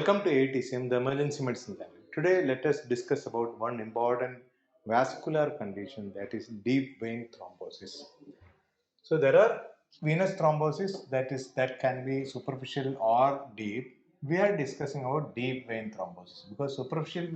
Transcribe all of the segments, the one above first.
Welcome to AETCM, the Emergency Medicine Lab. Today, let us discuss about one important vascular condition, that is deep vein thrombosis. So there are venous thrombosis that can be superficial or deep. We are discussing about deep vein thrombosis because superficial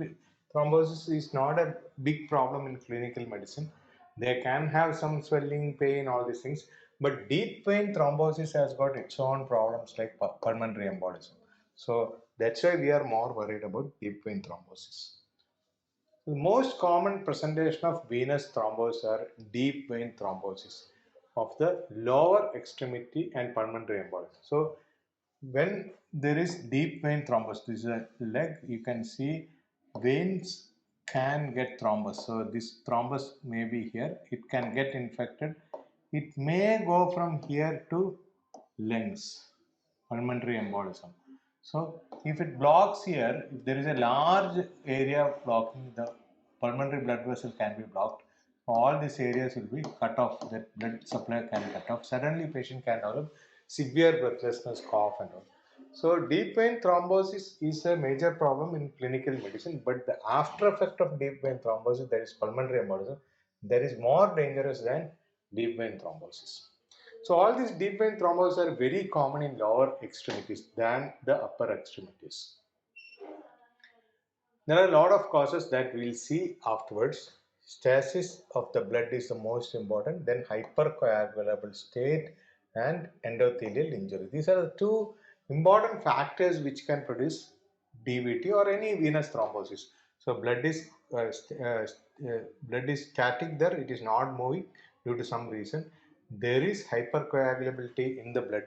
thrombosis is not a big problem in clinical medicine. They can have some swelling, pain, all these things. But deep vein thrombosis has got its own problems like pulmonary embolism. So that's why we are more worried about deep vein thrombosis. The most common presentation of venous thrombosis are deep vein thrombosis of the lower extremity and pulmonary embolism. So when there is deep vein thrombosis, this is a leg, you can see veins can get thrombus. So this thrombus may be here, it can get infected. It may go from here to lungs, pulmonary embolism. So if it blocks here, if there is a large area blocking, the pulmonary blood vessel can be blocked. All these areas will be cut off, the blood supply can cut off. Suddenly patient can develop severe breathlessness, cough and all. So deep vein thrombosis is a major problem in clinical medicine, but the after effect of deep vein thrombosis, that is pulmonary embolism, that is more dangerous than deep vein thrombosis. So all these deep vein thrombosis are very common in lower extremities than the upper extremities. There are a lot of causes that we will see afterwards. Stasis of the blood is the most important, then hypercoagulable state and endothelial injury. These are the two important factors which can produce DVT or any venous thrombosis. So blood is static there, it is not moving due to some reason. There is hypercoagulability in the blood,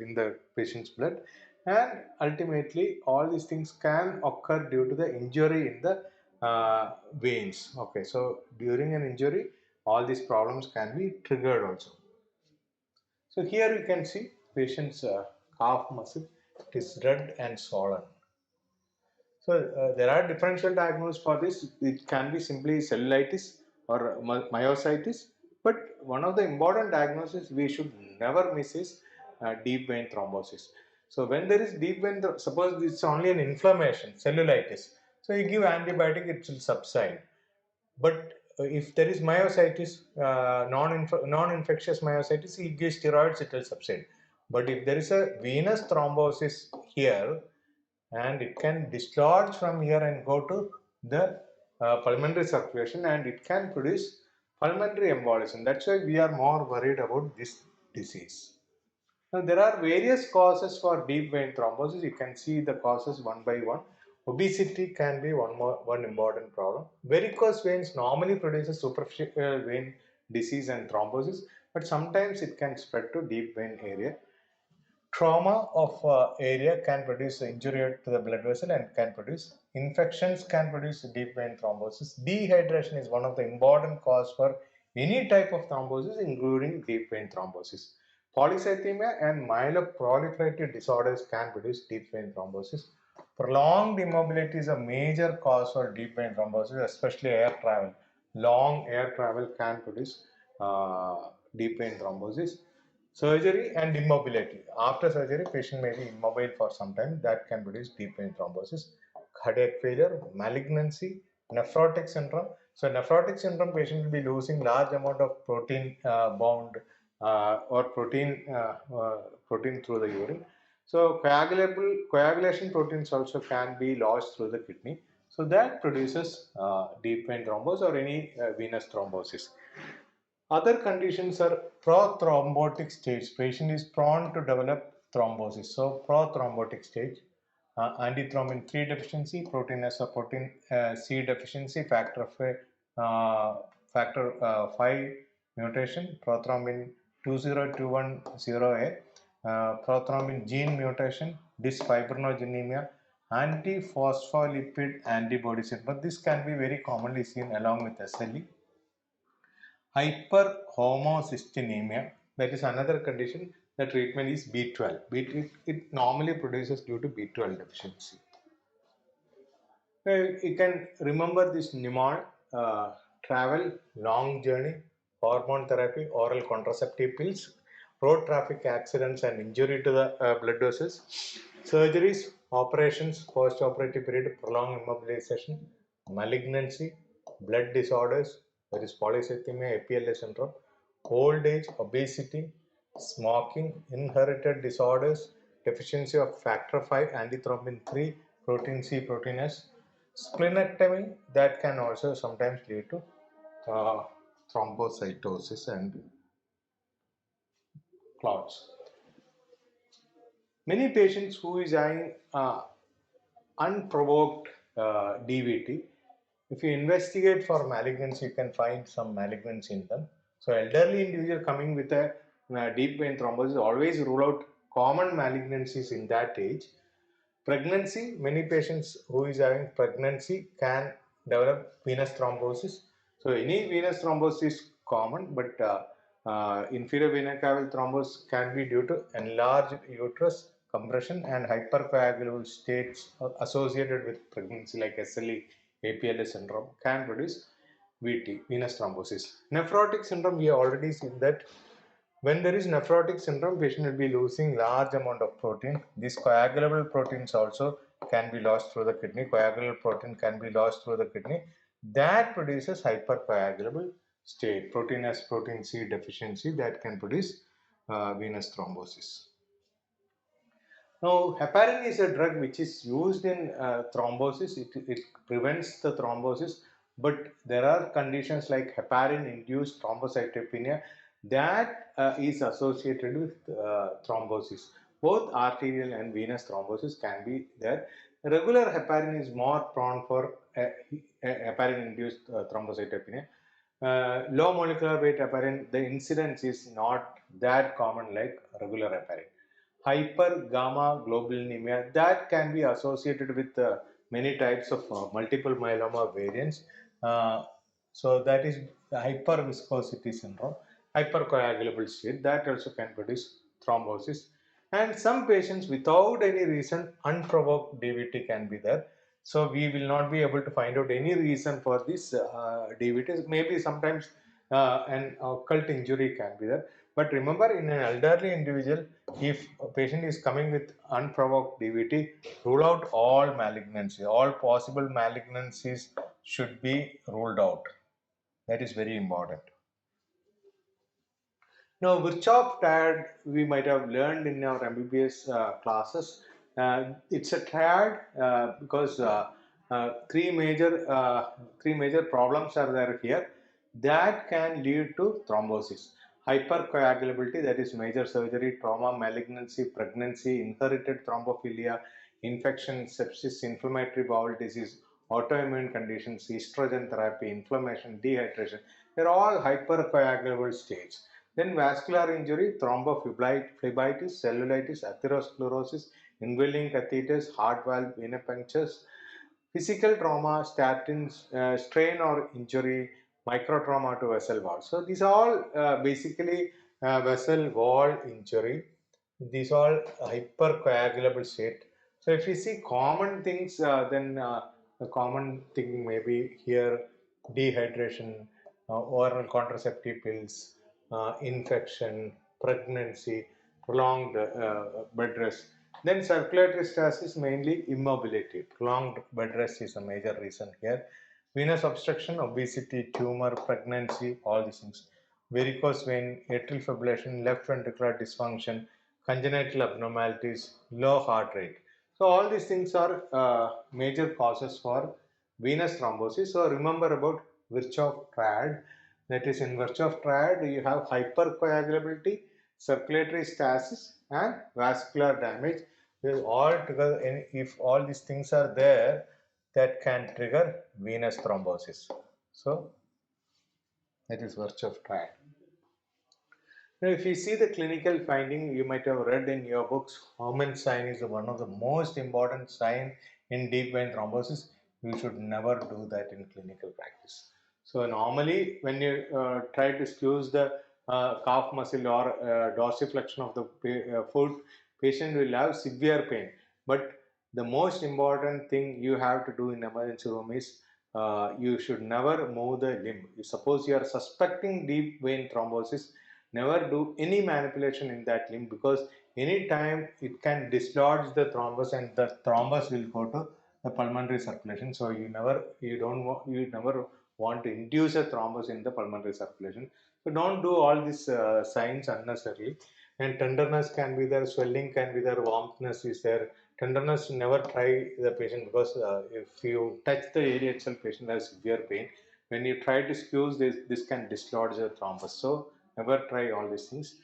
in the patient's blood, and ultimately all these things can occur due to the injury in the veins. Okay, so during an injury, all these problems can be triggered also. So here you can see patient's calf muscle, it is red and swollen. So there are differential diagnoses for this. It can be simply cellulitis or myositis, but one of the important diagnoses we should never miss is deep vein thrombosis. So when there is deep vein, suppose it's only an inflammation, cellulitis. So you give antibiotic, it will subside. But if there is myositis, non-infectious myositis, you give steroids, it will subside. But if there is a venous thrombosis here, and it can dislodge from here and go to the pulmonary circulation, and it can produce pulmonary embolism. That's why we are more worried about this disease. Now, there are various causes for deep vein thrombosis. You can see the causes one by one. Obesity can be one important problem. Varicose veins normally produces superficial vein disease and thrombosis, but sometimes it can spread to deep vein area. Trauma of area can produce injury to the blood vessel and can produce infections, can produce deep vein thrombosis. Dehydration is one of the important cause for any type of thrombosis, including deep vein thrombosis. Polycythemia and myeloproliferative disorders can produce deep vein thrombosis. Prolonged immobility is a major cause for deep vein thrombosis, especially air travel. Long air travel can produce deep vein thrombosis. Surgery and immobility. After surgery, patient may be immobile for some time. That can produce deep vein thrombosis. Cardiac failure, malignancy, nephrotic syndrome. So nephrotic syndrome, patient will be losing large amount of protein bound or protein through the urine. So coagulation proteins also can be lost through the kidney. So that produces deep vein thrombosis or any venous thrombosis. Other conditions are prothrombotic stage. Patient is prone to develop thrombosis. So prothrombotic stage, antithrombin 3 deficiency, protein S or protein C deficiency, factor 5 mutation, prothrombin 20210A, prothrombin gene mutation, dysfibrinogenemia, antiphospholipid antibody syndrome. This can be very commonly seen along with SLE. Hyperhomocystinemia, that is another condition. The treatment is B12. It normally produces due to B12 deficiency. You can remember this mnemonic: travel, long journey, hormone therapy, oral contraceptive pills. road traffic accidents and injury to the blood vessels, surgeries, operations, post-operative period, prolonged immobilization, malignancy, blood disorders, that is polycythemia, APLS syndrome, old age, obesity, smoking, inherited disorders, deficiency of factor V, antithrombin 3, protein C, protein S, splenectomy that can also sometimes lead to uh, thrombocytosis and clots. Many patients who is having unprovoked DVT, if you investigate for malignancy, you can find some malignancy in them. So elderly individual coming with a deep vein thrombosis, always rule out common malignancies in that age. Pregnancy, many patients who is having pregnancy can develop venous thrombosis. So any venous thrombosis is common, but inferior vena cava thrombosis can be due to enlarged uterus, compression and hypercoagulable states associated with pregnancy like SLE, APLS syndrome can produce VT, venous thrombosis. Nephrotic syndrome, we have already seen that when there is nephrotic syndrome, patient will be losing large amount of protein. These coagulable proteins also can be lost through the kidney. Coagulable protein can be lost through the kidney. That produces hypercoagulable state. Protein S, protein C deficiency that can produce venous thrombosis. Now, heparin is a drug which is used in thrombosis. It prevents the thrombosis, but there are conditions like heparin-induced thrombocytopenia that is associated with thrombosis. Both arterial and venous thrombosis can be there. Regular heparin is more prone for heparin-induced thrombocytopenia. Low molecular weight heparin, the incidence is not that common like regular heparin. Hyper gamma globulinemia that can be associated with many types of multiple myeloma variants. So that is hyperviscosity syndrome, hypercoagulable state that also can produce thrombosis. And some patients without any reason, unprovoked DVT can be there. So we will not be able to find out any reason for this DVT. Maybe sometimes an occult injury can be there. But remember, in an elderly individual, if a patient is coming with unprovoked DVT, rule out all malignancies. All possible malignancies should be ruled out. That is very important. Now, Virchow triad we might have learned in our MBBS classes. It's a triad because three major problems are there here that can lead to thrombosis. Hypercoagulability, that is major surgery, trauma, malignancy, pregnancy, inherited thrombophilia, infection, sepsis, inflammatory bowel disease, autoimmune conditions, estrogen therapy, inflammation, dehydration. They're all hypercoagulable states. Then vascular injury, thrombophlebitis, cellulitis, atherosclerosis, indwelling catheters, heart valve venipunctures, physical trauma, statins, strain or injury, microtrauma to vessel wall. So these are all basically vessel wall injury. These are all hypercoagulable state. So if you see common things, then the common thing may be here dehydration, oral contraceptive pills, infection, pregnancy, prolonged bed rest. Then circulatory stress is mainly immobility. Prolonged bed rest is a major reason here. Venous obstruction, obesity, tumor, pregnancy, all these things. Varicose vein, atrial fibrillation, left ventricular dysfunction, congenital abnormalities, low heart rate. So all these things are major causes for venous thrombosis. So remember about Virchow triad. That is, in Virchow triad, you have hypercoagulability, circulatory stasis, and vascular damage. All together, if all these things are there, that can trigger venous thrombosis. So that is Virchow triad. Now, if you see the clinical finding, you might have read in your books, Homan sign is one of the most important sign in deep vein thrombosis. You should never do that in clinical practice. So normally, when you try to squeeze the calf muscle or dorsiflexion of the foot, patient will have severe pain. But the most important thing you have to do in emergency room is you should never move the limb. Suppose you are suspecting deep vein thrombosis, never do any manipulation in that limb, because anytime it can dislodge the thrombus and the thrombus will go to the pulmonary circulation. So you never want to induce a thrombus in the pulmonary circulation. So don't do all these signs unnecessarily. And tenderness can be there, swelling can be there, warmthness is there. Tenderness, never try the patient, because if you touch the area itself, patient has severe pain. When you try to squeeze this can dislodge the thrombus. So never try all these things.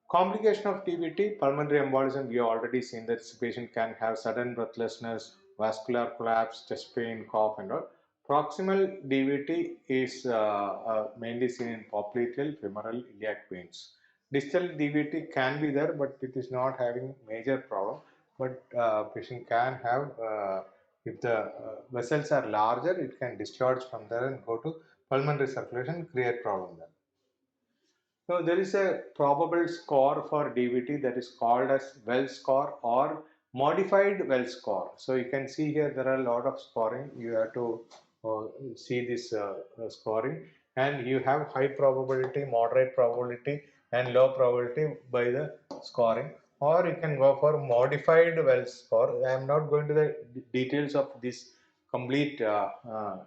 Complication of DVT, pulmonary embolism, we have already seen that this patient can have sudden breathlessness, vascular collapse, chest pain, cough and all. Proximal DVT is mainly seen in popliteal, femoral, iliac veins. Distal DVT can be there, but it is not having major problem. But patient can have, if the vessels are larger, it can discharge from there and go to pulmonary circulation, create problem there. So there is a probable score for DVT that is called as well score or modified well score. So you can see here there are a lot of scoring. You have to see this scoring, and you have high probability, moderate probability and low probability by the scoring, or you can go for modified well score. I am not going to the details of this complete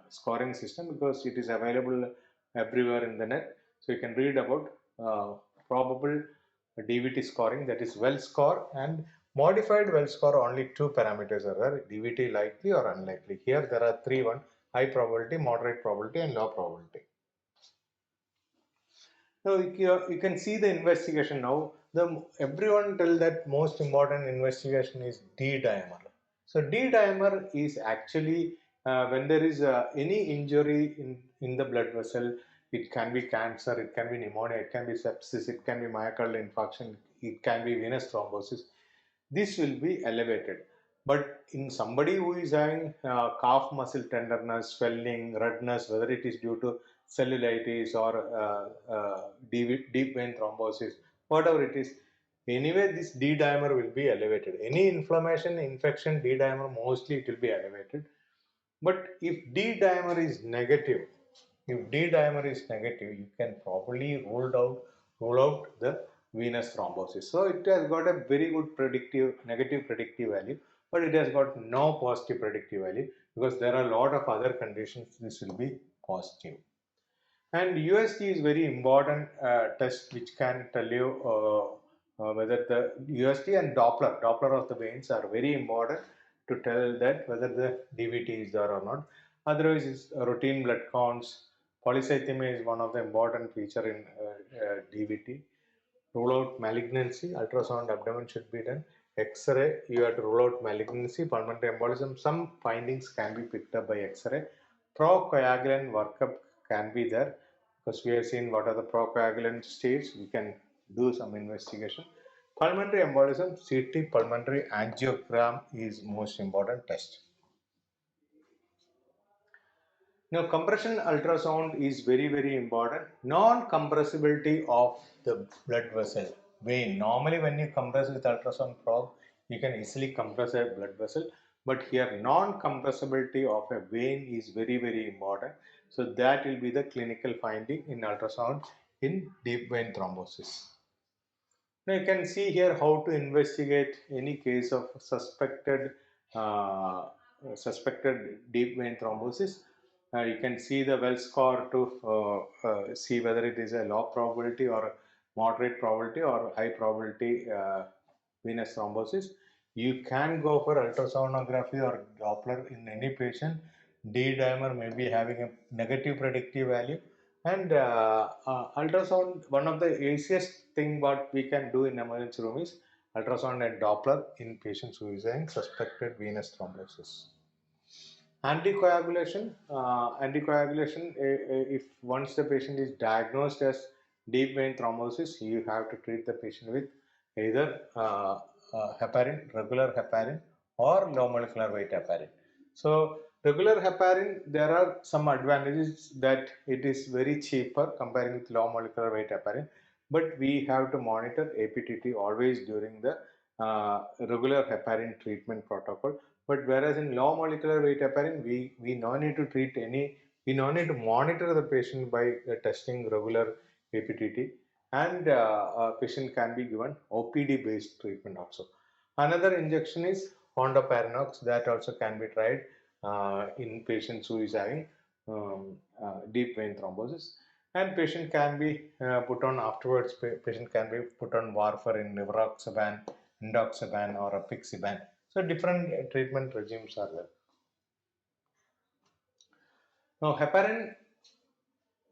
scoring system because it is available everywhere in the net. So you can read about probable DVT scoring, that is well score, and modified well score. Only two parameters are there: DVT likely or unlikely. Here there are three: one, high probability, moderate probability and low probability. So you can see the investigation now. Everyone tell that most important investigation is D dimer. So D dimer is actually when there is any injury in the blood vessel. It can be cancer, it can be pneumonia, it can be sepsis, it can be myocardial infarction, it can be venous thrombosis. This will be elevated. But in somebody who is having calf muscle tenderness, swelling, redness, whether it is due to cellulitis or deep vein thrombosis, whatever it is, anyway this D dimer will be elevated. Any inflammation, infection, D dimer mostly it will be elevated. But if D dimer is negative, you can properly rule out the venous thrombosis. So it has got a very good negative predictive value, but it has got no positive predictive value because there are a lot of other conditions this will be positive. And USG is very important test which can tell you whether the USG and Doppler of the veins are very important to tell that whether the DVT is there or not. Otherwise, it's routine blood counts. Polycythemia is one of the important feature in DVT. Rule out malignancy. Ultrasound abdomen should be done. X-ray, you have to rule out malignancy, pulmonary embolism. Some findings can be picked up by X-ray. Procoagulant workup can be there because we have seen what are the procoagulant states. We can do some investigation. Pulmonary embolism, CT pulmonary angiogram is most important test. Now, compression ultrasound is very important. Non-compressibility of the blood vessel vein. Normally, when you compress with ultrasound probe, you can easily compress a blood vessel. But here, non-compressibility of a vein is very important. So that will be the clinical finding in ultrasound in deep vein thrombosis. Now you can see here how to investigate any case of uh, suspected deep vein thrombosis. You can see the well score to see whether it is a low probability or moderate probability or high probability venous thrombosis. You can go for ultrasonography or Doppler in any patient. D dimer may be having a negative predictive value, and ultrasound, one of the easiest thing what we can do in emergency room is ultrasound and Doppler in patients who is having suspected venous thrombosis. Anticoagulation, if once the patient is diagnosed as deep vein thrombosis, you have to treat the patient with either heparin, regular heparin or low molecular weight heparin. So regular heparin, there are some advantages that it is very cheaper comparing with low molecular weight heparin, but we have to monitor APTT always during the regular heparin treatment protocol. But whereas in low molecular weight heparin, we no need to treat any, we no need to monitor the patient by testing regular APTT. and a patient can be given OPD based treatment also. Another injection is Fondaparinux, that also can be tried in patients who is having deep vein thrombosis, and patient can be put on afterwards. Patient can be put on Warfarin, Rivaroxaban, Indoxaban, or Apixaban. So different treatment regimes are there. Now heparin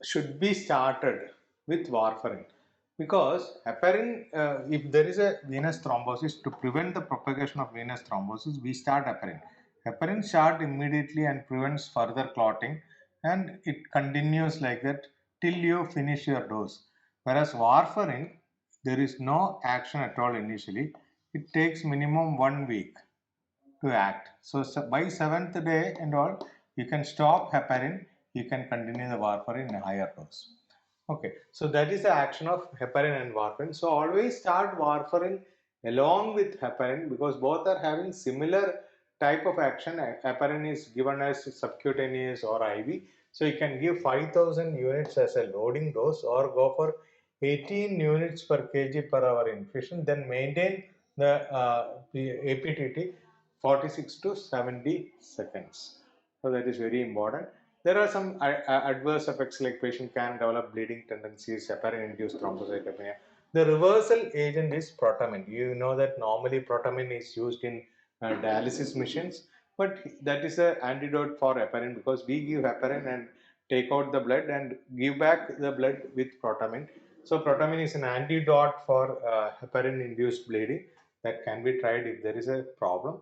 should be started with warfarin, because heparin, if there is a venous thrombosis, to prevent the propagation of venous thrombosis, we start heparin. Heparin start immediately and prevents further clotting, and it continues like that till you finish your dose. Whereas warfarin, there is no action at all initially. It takes minimum 1 week to act. So, by 7th day and all, you can stop heparin, you can continue the warfarin in a higher dose. Okay, so that is the action of heparin and warfarin. So always start warfarin along with heparin, because both are having similar type of action. Heparin is given as subcutaneous or IV. So you can give 5000 units as a loading dose, or go for 18 units per kg per hour infusion, then maintain the APTT 46 to 70 seconds. So that is very important. There are some adverse effects, like patient can develop bleeding tendencies, heparin-induced thrombocytopenia. The reversal agent is protamine. You know that normally protamine is used in dialysis machines, but that is an antidote for heparin, because we give heparin and take out the blood and give back the blood with protamine. So protamine is an antidote for heparin-induced bleeding, that can be tried if there is a problem.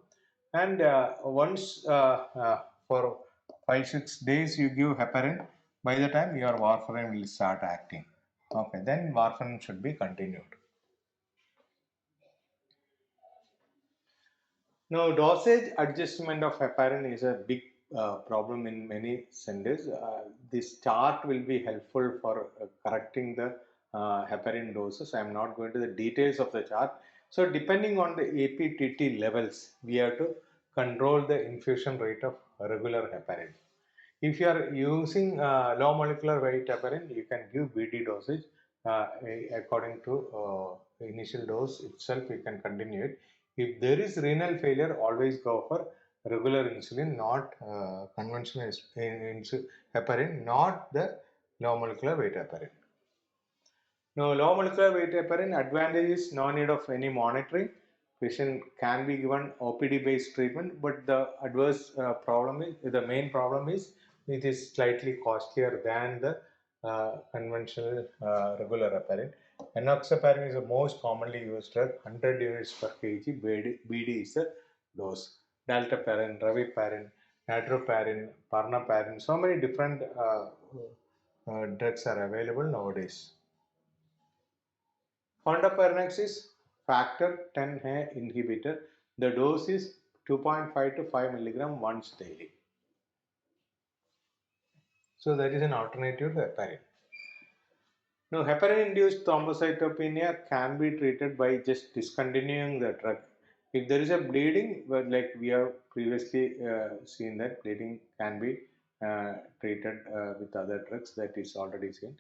And once for 5-6 days you give heparin, by the time your warfarin will start acting. Okay, then warfarin should be continued. Now, dosage adjustment of heparin is a big problem in many centers. This chart will be helpful for correcting the heparin doses. I am not going to the details of the chart. So, depending on the APTT levels, we have to control the infusion rate of regular heparin. If you are using low molecular weight heparin, you can give BD dosage according to initial dose itself. You can continue it. If there is renal failure, always go for regular insulin, not conventional heparin, not the low molecular weight heparin. Now, low molecular weight heparin advantage is no need of any monitoring. Patient can be given OPD based treatment, but the adverse the main problem is it is slightly costlier than the conventional regular heparin. Enoxaparin is the most commonly used drug, 100 units per kg. BD is the dose. Dalteparin, Raviparin, Natroparin, Parnaparin, so many different drugs are available nowadays. Fondaparinux is factor 10A inhibitor. The dose is 2.5 to 5 milligram once daily. So that is an alternative to heparin. Now, heparin-induced thrombocytopenia can be treated by just discontinuing the drug. If there is a bleeding, well, like we have previously seen that bleeding can be treated with other drugs, that is already seen.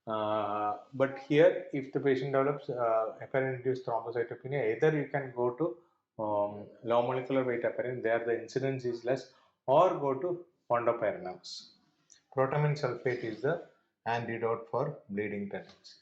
But here, if the patient develops heparin-induced thrombocytopenia, either you can go to low molecular weight heparin, there the incidence is less, or go to Fondaparinux. Protamine sulfate is the antidote for bleeding tendency.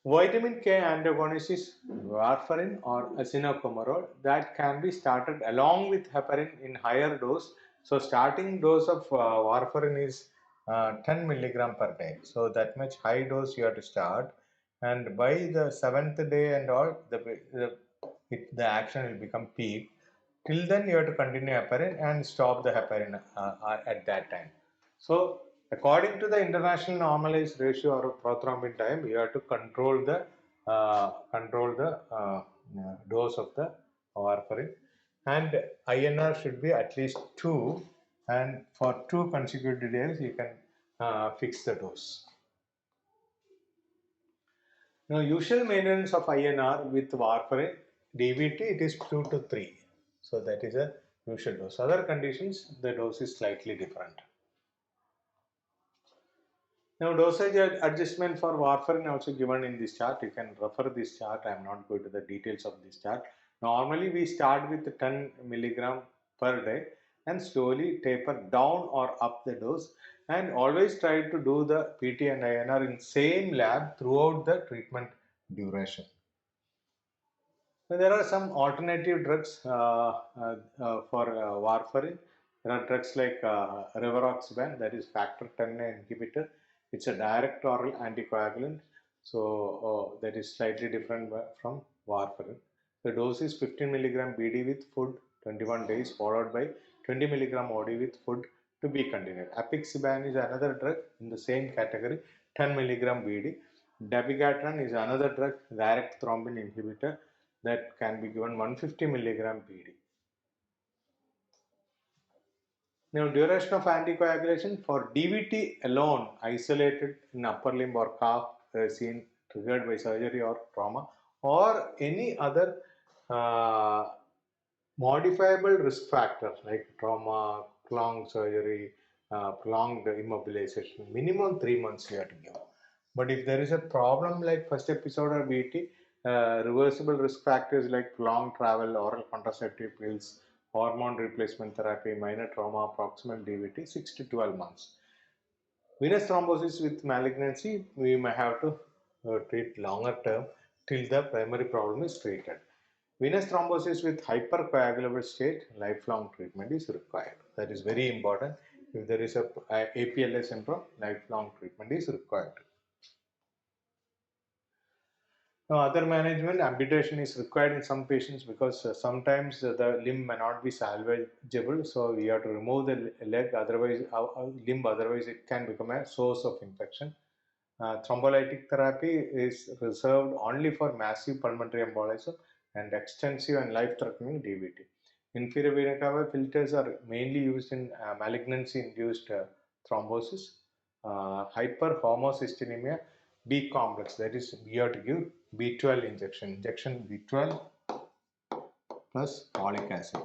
Vitamin K antagonist is warfarin or azinocomarol, that can be started along with heparin in higher dose. So starting dose of warfarin is 10 milligram per day. So that much high dose you have to start, and by the 7th day and all, the action will become peak. Till then you have to continue heparin and stop the heparin at that time. So according to the international normalized ratio or prothrombin time, you have to control the dose of the warfarin, and INR should be at least 2, and for 2 consecutive days you can fix the dose. Now, usual maintenance of INR with warfarin DVT, it is 2 to 3. So that is a usual dose. Other conditions, the dose is slightly different. Now, dosage adjustment for warfarin also given in this chart. You can refer this chart. I am not going to the details of this chart. Normally, we start with 10 milligram per day and slowly taper down or up the dose, and always try to do the PT and INR in same lab throughout the treatment duration. There are some alternative drugs for warfarin. There are drugs like rivaroxaban, that is factor 10 inhibitor. It's a direct oral anticoagulant, so that is slightly different from warfarin. The dose is 15 milligram BD with food 21 days, followed by 20 milligram OD with food to be continued. Apixaban is another drug in the same category, 10 milligram BD. Dabigatran is another drug, direct thrombin inhibitor, that can be given 150 milligram BD. Now, duration of anticoagulation for DVT alone, isolated in upper limb or calf, seen triggered by surgery or trauma, or any other modifiable risk factor like trauma, prolonged surgery, prolonged immobilization, minimum 3 months you have to give. But if there is a problem like first episode or BT, reversible risk factors like prolonged travel, oral contraceptive pills, hormone replacement therapy, minor trauma, proximal DVT, 6 to 12 months. Venous thrombosis with malignancy, we may have to treat longer term till the primary problem is treated. Venous thrombosis with hypercoagulable state, lifelong treatment is required. That is very important. If there is a APLA syndrome, lifelong treatment is required. Now, other management, amputation is required in some patients because sometimes the limb may not be salvageable, so we have to remove the leg, otherwise limb, otherwise it can become a source of infection. Thrombolytic therapy is reserved only for massive pulmonary embolism and extensive and life-threatening DVT. Inferior vena cava filters are mainly used in malignancy-induced thrombosis, hyperhomocystinemia, B complex, that is we have to give B12 injection B12 plus folic acid.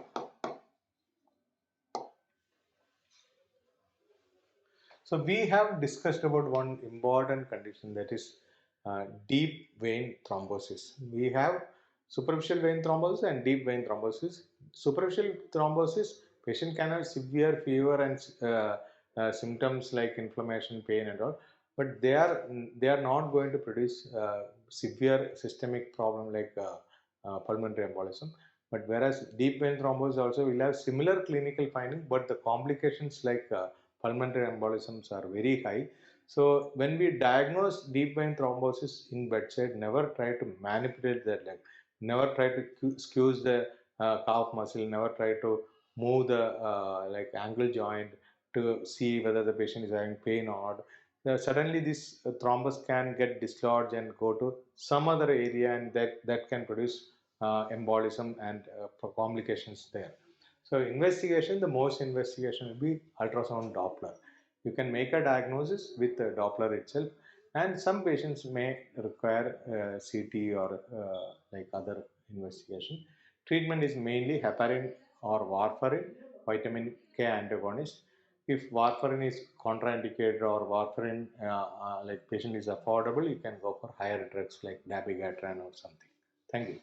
So we have discussed about one important condition, that is deep vein thrombosis. We have superficial vein thrombosis and deep vein thrombosis. Superficial thrombosis, patient can have severe fever and symptoms like inflammation, pain and all, but they are not going to produce severe systemic problem like pulmonary embolism. But whereas deep vein thrombosis also will have similar clinical finding, but the complications like pulmonary embolisms are very high. So when we diagnose deep vein thrombosis in bedside, never try to manipulate the leg, never try to squeeze the calf muscle, never try to move the like ankle joint to see whether the patient is having pain or not. Suddenly this thrombus can get dislodged and go to some other area, and that can produce embolism and complications there. So investigation, the most investigation will be ultrasound Doppler. You can make a diagnosis with the Doppler itself, and some patients may require CT or like other investigation. Treatment is mainly heparin or warfarin, vitamin K antagonist. If warfarin is contraindicated or warfarin like patient is affordable, you can go for higher drugs like dabigatran or something. Thank you.